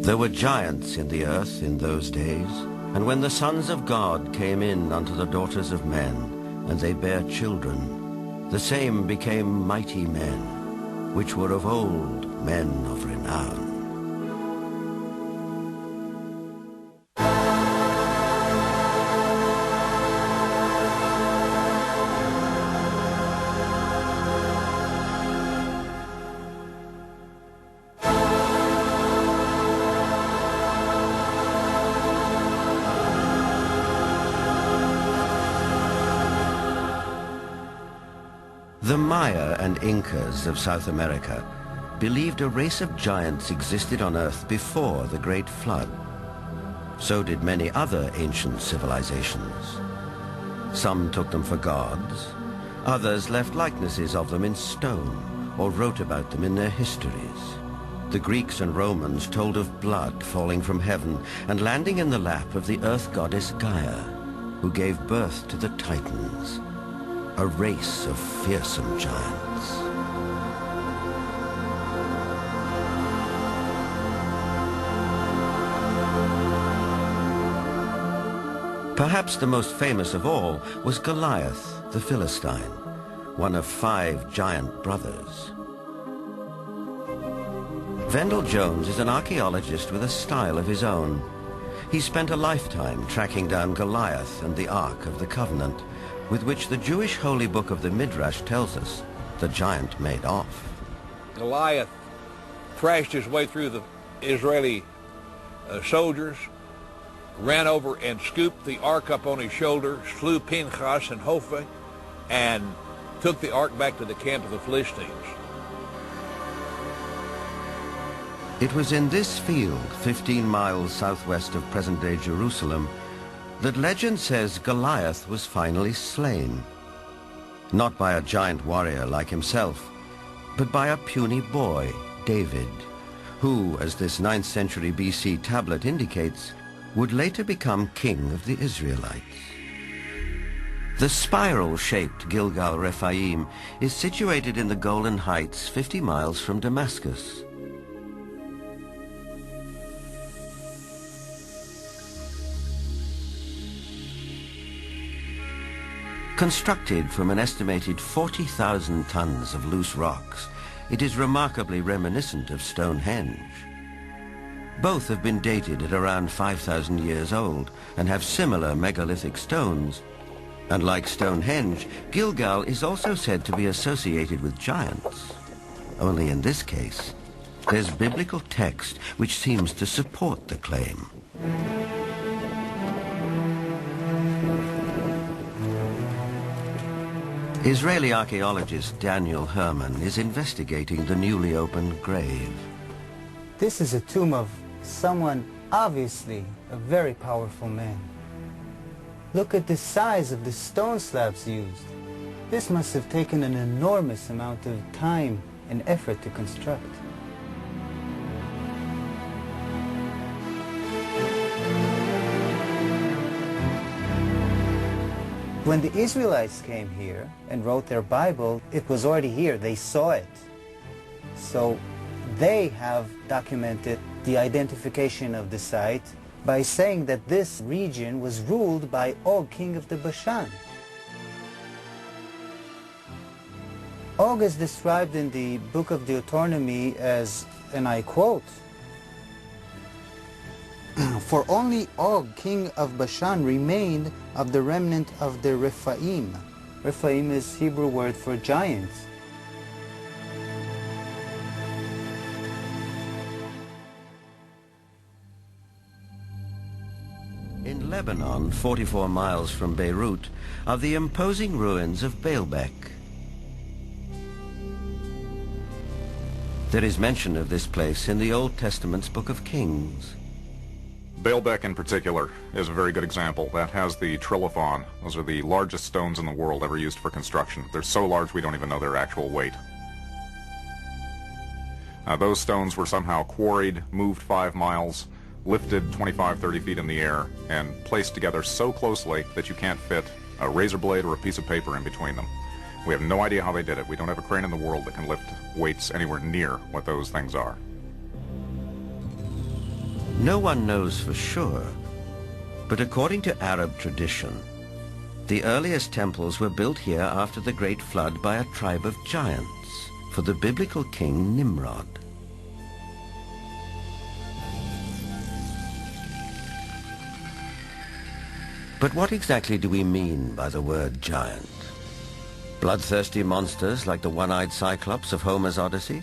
There were giants in the earth in those days, and when the sons of God came in unto the daughters of men, and they bare children, the same became mighty men, which were of old men of renown. The Maya and Incas of South America believed a race of giants existed on Earth before the Great Flood. So did many other ancient civilizations. Some took them for gods, others left likenesses of them in stone or wrote about them in their histories. The Greeks and Romans told of blood falling from heaven and landing in the lap of the earth goddess Gaia, who gave birth to the Titans, a race of fearsome giants. Perhaps the most famous of all was Goliath, the Philistine, one of 5 giant brothers. Vendell Jones is an archaeologist with a style of his own. He spent a lifetime tracking down Goliath and the Ark of the Covenant, with which the Jewish holy book of the Midrash tells us the giant made off. Goliath thrashed his way through the Israeli soldiers, ran over and scooped the ark up on his shoulder, slew Pinchas and Hophe, and took the ark back to the camp of the Philistines. It was in this field, 15 miles southwest of present-day Jerusalem, that legend says Goliath was finally slain. Not by a giant warrior like himself, but by a puny boy, David, who, as this 9th century BC tablet indicates, would later become king of the Israelites. The spiral-shaped Gilgal Rephaim is situated in the Golan Heights, 50 miles from Damascus. Constructed from an estimated 40,000 tons of loose rocks, it is remarkably reminiscent of Stonehenge. Both have been dated at around 5,000 years old and have similar megalithic stones. And like Stonehenge, Gilgal is also said to be associated with giants. Only in this case, there's biblical text which seems to support the claim. Israeli archaeologist Daniel Herman is investigating the newly opened grave. This is a tomb of someone, obviously a very powerful man. Look at the size of the stone slabs used. This must have taken an enormous amount of time and effort to construct. When the Israelites came here and wrote their Bible, it was already here. They saw it. So they have documented the identification of the site by saying that this region was ruled by Og, king of the Bashan. Og is described in the book of Deuteronomy as, and I quote, "For only Og, king of Bashan, remained of the remnant of the rephaim." Rephaim is Hebrew word for giants. In Lebanon, 44 miles from Beirut, are the imposing ruins of Baalbek. There is mention of this place in the Old Testament's Book of Kings. Baalbek in particular is a very good example. That has the trilithon. Those are the largest stones in the world ever used for construction. They're so large we don't even know their actual weight. Those stones were somehow quarried, moved 5 miles, lifted 25, 30 feet in the air, and placed together so closely that you can't fit a razor blade or a piece of paper in between them. We have no idea how they did it. We don't have a crane in the world that can lift weights anywhere near what those things are. No one knows for sure, but according to Arab tradition, the earliest temples were built here after the Great Flood by a tribe of giants for the biblical king Nimrod. But what exactly do we mean by the word giant? Bloodthirsty monsters like the one-eyed Cyclops of Homer's Odyssey?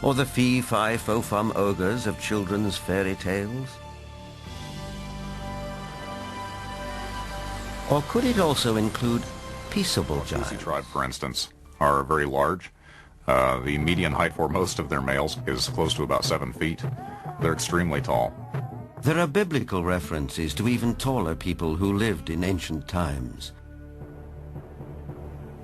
Or the fee-fi-fo-fum ogres of children's fairy tales? Or could it also include peaceable giants? The tribe, for instance, are very large. The median height for most of their males is close to about 7 feet. They're extremely tall. There are biblical references to even taller people who lived in ancient times.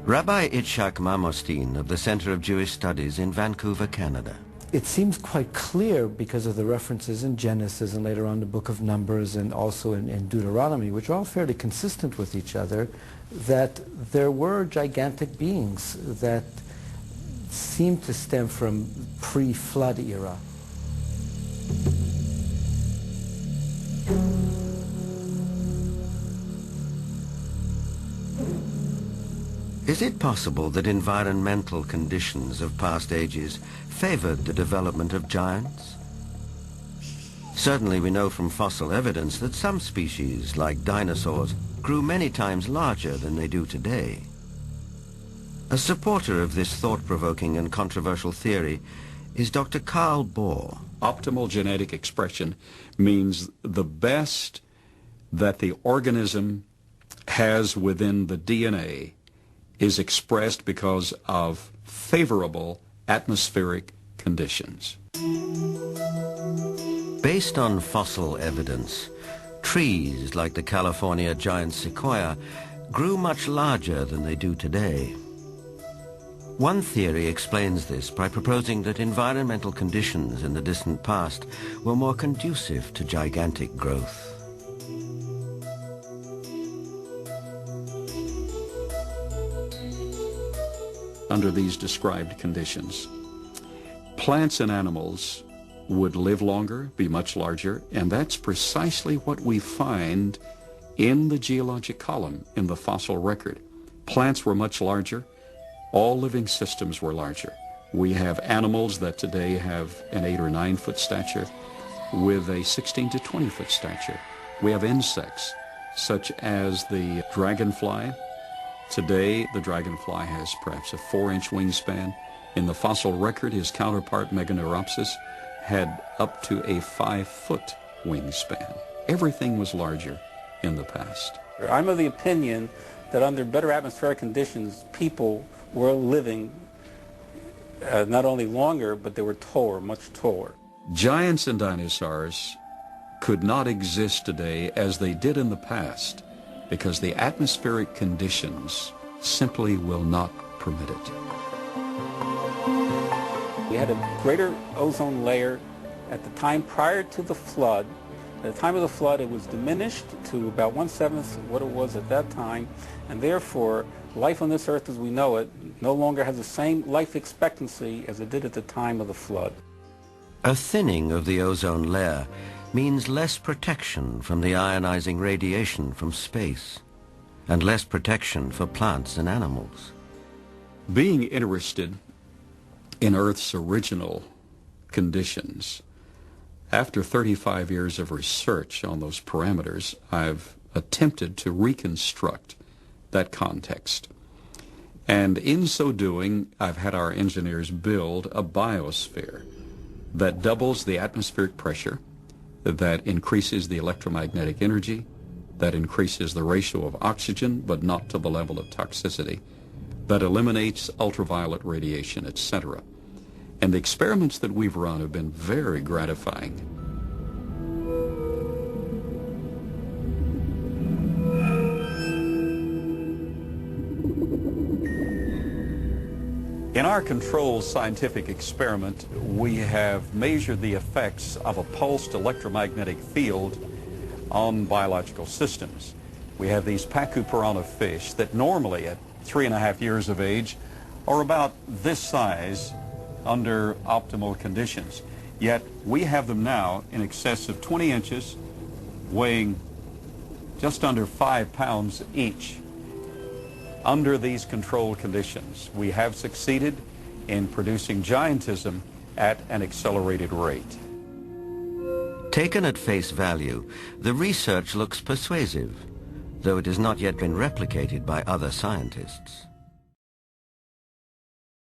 Rabbi Itzhak Mamostin of the Center of Jewish Studies in Vancouver, Canada. It seems quite clear because of the references in Genesis and later on the book of Numbers and also in Deuteronomy, which are all fairly consistent with each other, that there were gigantic beings that seem to stem from pre-flood era. Is it possible that environmental conditions of past ages favored the development of giants? Certainly we know from fossil evidence that some species, like dinosaurs, grew many times larger than they do today. A supporter of this thought-provoking and controversial theory is Dr. Carl Bohr. Optimal genetic expression means the best that the organism has within the DNA is expressed because of favorable atmospheric conditions. Based on fossil evidence, trees like the California giant sequoia grew much larger than they do today. One theory explains this by proposing that environmental conditions in the distant past were more conducive to gigantic growth. Under these described conditions, plants and animals would live longer, be much larger, and that's precisely what we find in the geologic column in the fossil record. Plants were much larger. All living systems were larger. We have animals that today have an 8 or 9 foot stature with a 16 to 20 foot stature. We have insects such as the dragonfly. Today, the dragonfly has perhaps a 4-inch wingspan. In the fossil record, his counterpart, Meganeuropsis, had up to a 5-foot wingspan. Everything was larger in the past. I'm of the opinion that under better atmospheric conditions, people were living not only longer, but they were taller, much taller. Giants and dinosaurs could not exist today as they did in the past because the atmospheric conditions simply will not permit it. We had a greater ozone layer at the time prior to the flood. At the time of the flood, it was diminished to about 1/7 what it was at that time, and therefore, life on this earth as we know it no longer has the same life expectancy as it did at the time of the flood. A thinning of the ozone layer means less protection from the ionizing radiation from space, and less protection for plants and animals. Being interested in Earth's original conditions, after 35 years of research on those parameters, I've attempted to reconstruct that context. And in so doing, I've had our engineers build a biosphere that doubles the atmospheric pressure, that increases the electromagnetic energy, that increases the ratio of oxygen, but not to the level of toxicity, that eliminates ultraviolet radiation, etc. And the experiments that we've run have been very gratifying. In our controlled scientific experiment, we have measured the effects of a pulsed electromagnetic field on biological systems. We have these pacu piranha fish that normally at 3.5 years of age are about this size under optimal conditions. Yet we have them now in excess of 20 inches, weighing just under 5 pounds each. Under these controlled conditions, we have succeeded in producing giantism at an accelerated rate. Taken at face value, the research looks persuasive, though it has not yet been replicated by other scientists.